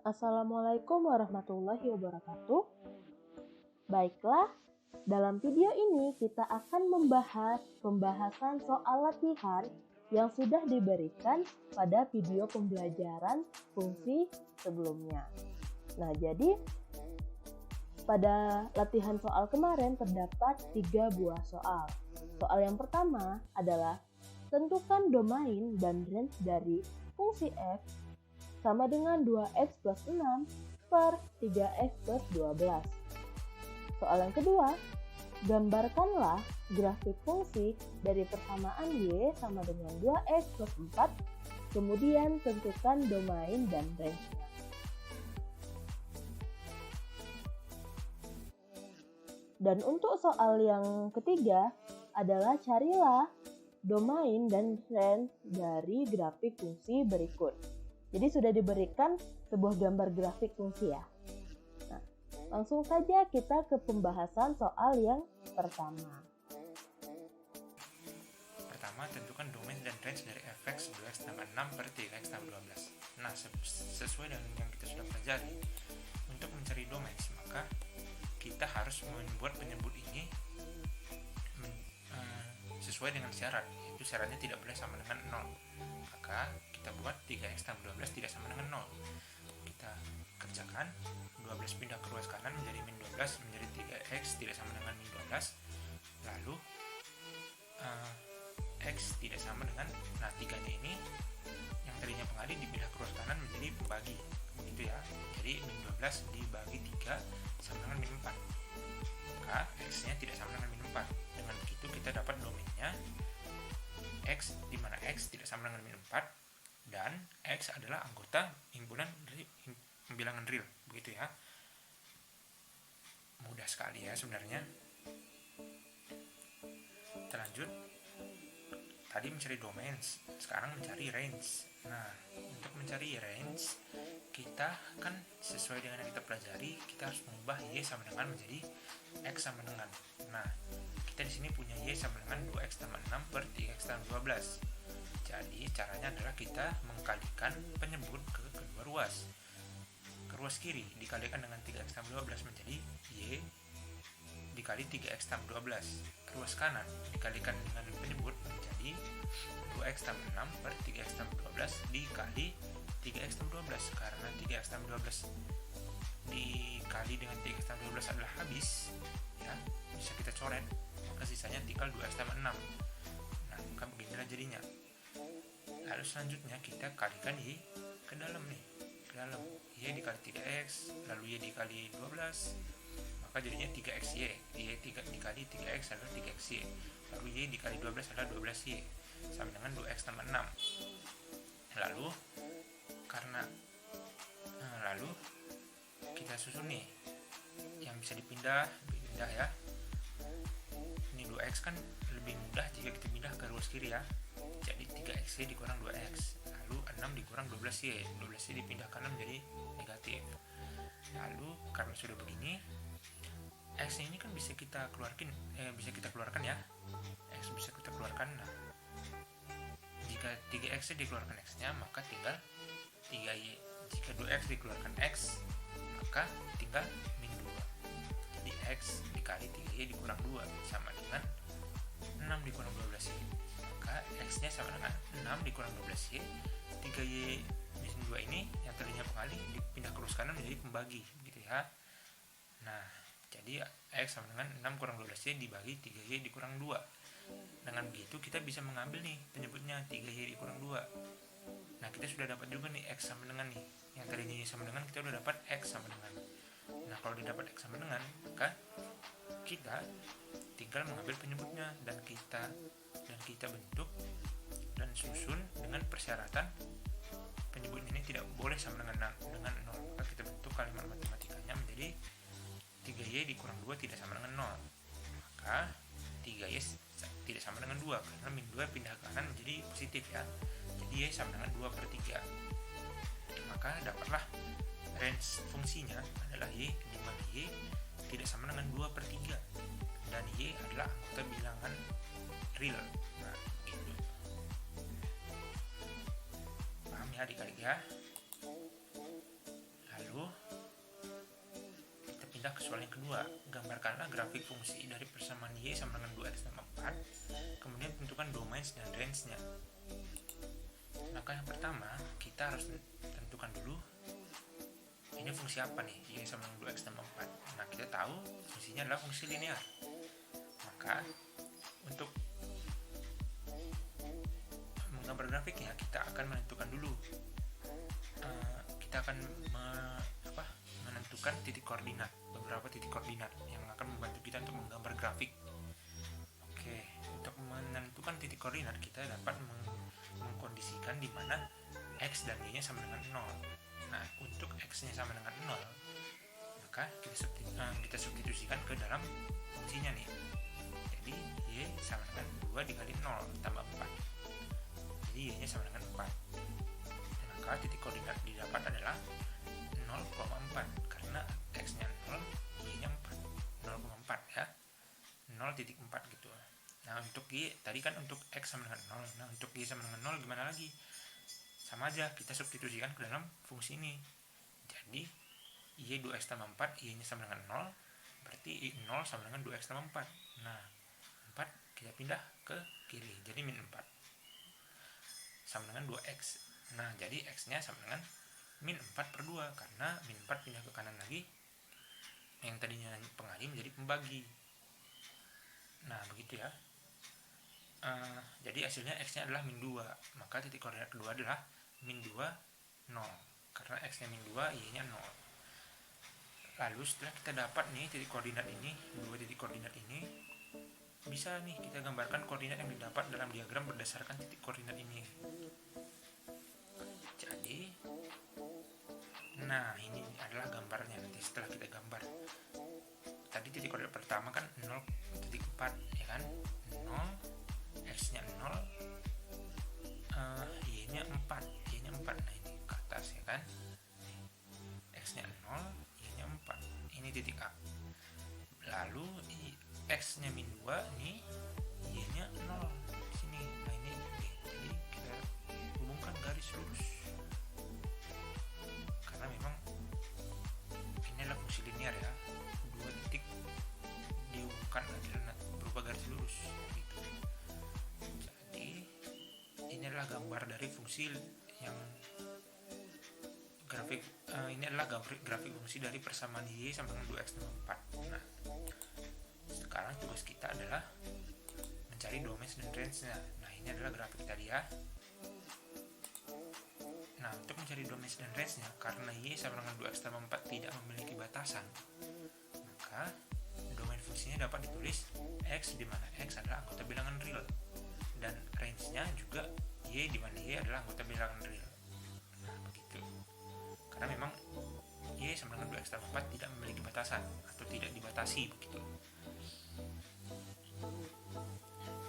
Assalamualaikum warahmatullahi wabarakatuh. Baiklah, dalam video ini kita akan membahas pembahasan soal latihan yang sudah diberikan pada video pembelajaran fungsi sebelumnya. Nah, jadi pada latihan soal kemarin terdapat 3 buah soal. Soal yang pertama adalah tentukan domain dan range dari fungsi f sama dengan 2x plus 6 per 3x plus 12. Soal yang kedua, gambarkanlah grafik fungsi dari persamaan y sama dengan 2x plus 4, kemudian tentukan domain dan range-nya. Dan untuk soal yang ketiga adalah carilah domain dan range dari grafik fungsi berikut. Jadi sudah diberikan sebuah gambar grafik fungsi ya. Nah, langsung saja kita ke pembahasan soal yang pertama. Pertama, tentukan domain dan range dari fx 2x tambah 6 per 3x tambah 12. Nah, sesuai dengan yang kita sudah pelajari, untuk mencari domain, maka kita harus membuat penyebut ini sesuai dengan syarat, yaitu syaratnya tidak boleh sama dengan 0. Maka kita buat 3x tambah 12 tidak sama dengan 0. Kita kerjakan, 12 pindah ke ruas kanan menjadi min 12, menjadi 3x tidak sama dengan min 12. Lalu x tidak sama dengan, nah 3-nya ini yang tadinya pengali dipindah ke ruas kanan menjadi pembagi, begitu ya. Jadi min 12 dibagi 3 sama dengan min 4, maka x-nya tidak sama dengan min 4. Dengan begitu kita dapat domainnya x, di mana x tidak sama dengan min 4 dan x adalah anggota himpunan dari bilangan real, begitu ya. Mudah sekali ya sebenarnya. Kita lanjut. Tadi mencari domain, sekarang mencari range. Nah, untuk mencari range, kita kan sesuai dengan yang kita pelajari, kita harus mengubah y sama dengan menjadi x sama dengan. Nah, kita di sini punya y sama dengan 2x tambah 6 per 3x tambah 12. Jadi, caranya adalah kita mengkalikan penyebut ke kedua ruas. Ke ruas kiri dikalikan dengan 3x tambah 12 menjadi y dikali 3x tambah 12. Ruas kanan dikalikan dengan penyebut menjadi 2x tambah 6 per 3x tambah 12 dikali 3x tambah 12. Karena 3x tambah 12 dikali dengan 3x tambah 12 adalah habis, ya, bisa kita coret, maka sisanya tinggal 2x tambah 6. Nah, maka beginilah jadinya. Lalu selanjutnya kita kalikan y ke dalam nih, ke dalam y dikali 3x, lalu y dikali 12, maka jadinya 3xy. Y dikali 3x adalah 3xy, lalu y dikali 12 adalah 12y, sama dengan 2x tambah 6. Lalu lalu kita susun nih yang bisa dipindah ya. Ini 2x kan lebih mudah jika kita pindah ke ruas kiri ya. Jadi 3xy dikurang 2x, lalu 6 dikurang 12y. 12y dipindah kanan menjadi negatif. Lalu karena sudah begini, x ini kan bisa kita keluarkan ya. X bisa kita keluarkan. Nah, jika 3x dikeluarkan x-nya, maka tinggal 3y. Jika 2x dikeluarkan x, maka tinggal min 2. Jadi x dikali 3y dikurang 2 sama dengan 6 dikurang 12y. Maka x-nya sama dengan 6 dikurang 12y. 3y min 2 ini yang tadinya pengali dipindah ke ruas kanan menjadi pembagi, gitu ya. Nah, jadi x sama dengan 6 kurang 12y dibagi 3y dikurang 2. Dengan begitu kita bisa mengambil nih penyebutnya 3y dikurang 2. Nah, kita sudah dapat juga nih x sama dengan nih. Yang tadinya y sama dengan, kita sudah dapat x sama dengan. Nah, kalau didapat x sama dengan, maka kita tinggal mengambil penyebutnya dan kita bentuk dan susun dengan persyaratan penyebut ini tidak boleh sama dengan 0. Maka kita bentuk kalimat matematikanya menjadi 3y dikurang 2 tidak sama dengan 0. Maka 3y tidak sama dengan 2 karena min 2 pindah ke kanan menjadi positif ya. Jadi y sama dengan 2 per 3. Maka dapatlah range fungsinya adalah y, di mana y tidak sama dengan 2 per 3 dan y adalah anggota bilangan real. Nah, gitu. Paham ya adik-adik ya? pindah ke soal yang kedua. Gambarkanlah grafik fungsi dari persamaan y sama dengan 2x tambah 4, kemudian tentukan domain dan range-nya. Maka yang pertama, kita harus tentukan dulu ini fungsi apa nih, y sama dengan 2x tambah 4. Nah, kita tahu fungsinya adalah fungsi linear. Maka untuk menggambar grafiknya, kita akan menentukan dulu, kita akan menentukan titik koordinat, beberapa titik koordinat yang akan membantu kita untuk menggambar grafik. Oke, untuk menentukan titik koordinat, kita dapat mengkondisikan di mana x dan y-nya sama dengan 0. Nah, untuk x-nya sama dengan 0, maka kita substitusikan ke dalam fungsinya nih. Jadi y sama dengan 2 dikali 0 tambah 4. Jadi y-nya sama dengan 4. Maka titik koordinat didapat adalah 0,4 karena x-nya 0, y-nya 4. 0,4 ya. 0,4 gitu. Nah, untuk y tadi kan untuk x sama dengan 0. Nah, untuk y sama dengan 0 gimana lagi? Sama aja, kita substitusikan ke dalam fungsi ini. Jadi y 2x tambah 4, y-nya sama dengan 0, berarti y 0 sama dengan 2x tambah 4. Nah, 4 kita pindah ke kiri, jadi min 4 sama dengan 2x. Nah, jadi x-nya sama dengan min 4 per 2, karena min 4 pindah ke kanan lagi, yang tadinya pengali menjadi pembagi. Nah, begitu ya. Jadi hasilnya x-nya adalah min 2, maka titik koordinat kedua adalah min 2, 0, karena x-nya min 2, y-nya 0. Lalu setelah kita dapat nih titik koordinat ini, dua titik koordinat ini, bisa nih kita gambarkan koordinat yang didapat dalam diagram berdasarkan titik koordinat ini. Jadi, nah ini adalah gambarnya nanti setelah kita gambar. Tadi titik koordinat pertama kan 0,4 ya kan, 0, x-nya 0, y-nya 4, y-nya 4. Nah, ini ke atas ya kan, x-nya 0, y-nya 4. Ini titik A. Lalu x-nya min 2 nih, y-nya 0 di sini. Nah, ini B. Jadi kita hubungkan garis lurus, karena memang ini adalah fungsi linear ya, dua titik dihubungkan berupa garis lurus gitu. Jadi ini adalah gambar dari fungsi yang grafik, ini adalah grafik fungsi dari persamaan y sama dengan 2x tambah 4. Nah, sekarang tugas kita adalah mencari domain dan range-nya. Nah, ini adalah grafik tadi ya. Nah, untuk mencari domain dan range-nya, karena y sama dengan 2x tambah 4 tidak memiliki batasan, maka domain fungsinya dapat ditulis x, di mana x adalah anggota bilangan real, dan range-nya juga y, di mana y adalah anggota bilangan real. Nah, begitu. Karena memang y sama dengan 2x tambah 4 tidak memiliki batasan atau tidak dibatasi begitu.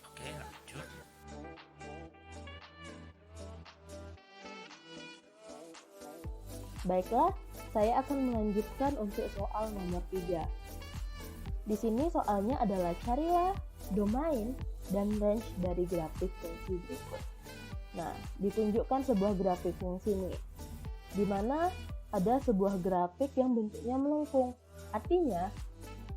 Oke, lanjut. Baiklah, saya akan melanjutkan untuk soal nomor 3. Di sini soalnya adalah carilah domain dan range dari grafik fungsi berikut. Nah, ditunjukkan sebuah grafik fungsi nih, di mana ada sebuah grafik yang bentuknya melengkung. Artinya,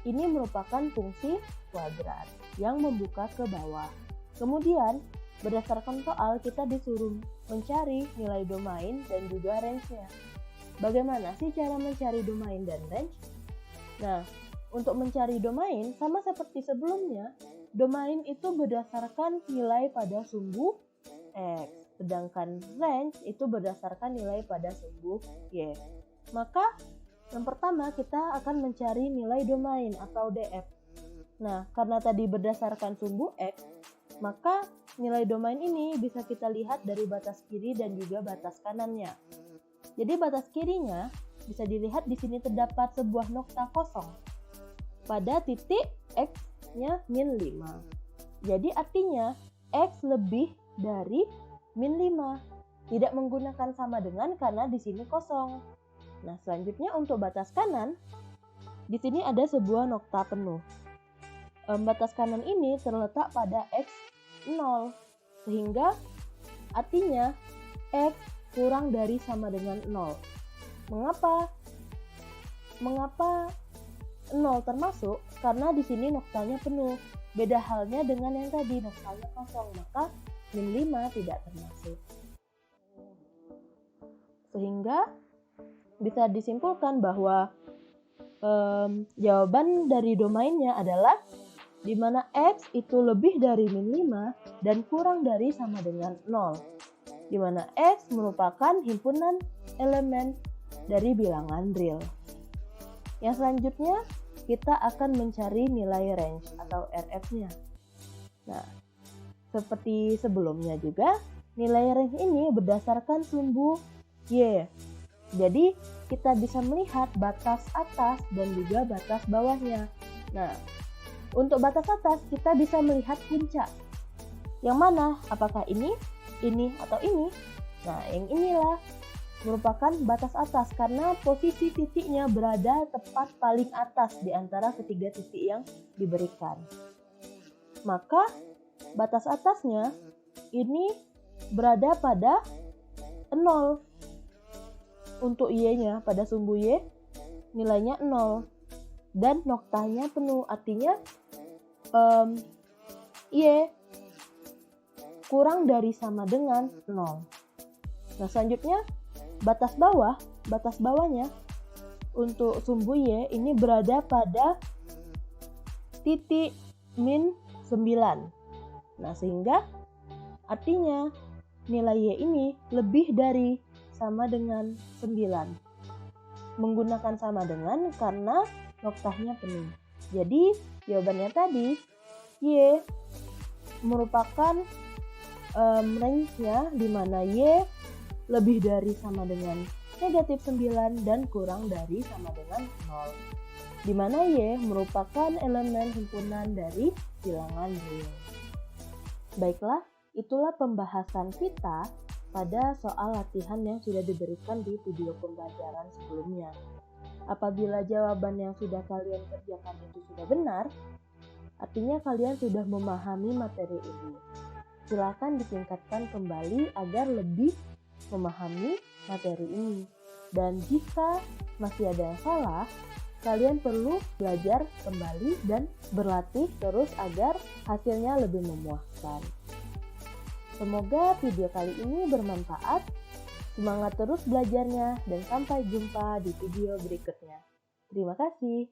ini merupakan fungsi kuadrat yang membuka ke bawah. Kemudian, berdasarkan soal, kita disuruh mencari nilai domain dan juga range-nya. Bagaimana sih cara mencari domain dan range? Nah, untuk mencari domain, sama seperti sebelumnya, domain itu berdasarkan nilai pada sumbu X, sedangkan range itu berdasarkan nilai pada sumbu Y. Maka, yang pertama kita akan mencari nilai domain atau DF. Nah, karena tadi berdasarkan sumbu X, maka nilai domain ini bisa kita lihat dari batas kiri dan juga batas kanannya. Jadi batas kirinya bisa dilihat di sini terdapat sebuah nokta kosong pada titik X-nya min 5. Jadi artinya X lebih dari min 5. Tidak menggunakan sama dengan karena di sini kosong. Nah, selanjutnya untuk batas kanan, di sini ada sebuah nokta penuh. Batas kanan ini terletak pada X 0, sehingga artinya X kurang dari sama dengan 0. Mengapa 0 termasuk karena di sini noktanya penuh. Beda halnya dengan yang tadi, noktanya kosong, maka min 5 tidak termasuk. Sehingga bisa disimpulkan bahwa jawaban dari domainnya adalah di mana X itu lebih dari min 5 dan kurang dari sama dengan 0. Di mana X merupakan himpunan elemen dari bilangan real. Yang selanjutnya, kita akan mencari nilai range atau RF-nya. Nah, seperti sebelumnya juga, nilai range ini berdasarkan sumbu Y. Jadi, kita bisa melihat batas atas dan juga batas bawahnya. Nah, untuk batas atas, kita bisa melihat puncak. Yang mana? Apakah ini, atau ini? Nah, yang inilah merupakan batas atas karena posisi titiknya berada tepat paling atas di antara ketiga titik yang diberikan. Maka batas atasnya ini berada pada 0. Untuk Y-nya pada sumbu Y nilainya 0 dan noktanya penuh, artinya Y kurang dari sama dengan 0. Nah, selanjutnya batas bawahnya untuk sumbu Y ini berada pada titik min 9. Nah, sehingga artinya nilai Y ini lebih dari sama dengan 9. Menggunakan sama dengan karena noktanya penuh. Jadi, jawabannya tadi Y merupakan range-nya di mana Y lebih dari sama dengan negatif 9 dan kurang dari sama dengan 0. Di mana Y merupakan elemen himpunan dari bilangan real. Baiklah, itulah pembahasan kita pada soal latihan yang sudah diberikan di video pembelajaran sebelumnya. Apabila jawaban yang sudah kalian kerjakan itu sudah benar, artinya kalian sudah memahami materi ini. Silakan ditingkatkan kembali agar lebih memahami materi ini. Dan jika masih ada yang salah, kalian perlu belajar kembali dan berlatih terus agar hasilnya lebih memuaskan. Semoga video kali ini bermanfaat. Semangat terus belajarnya dan sampai jumpa di video berikutnya. Terima kasih.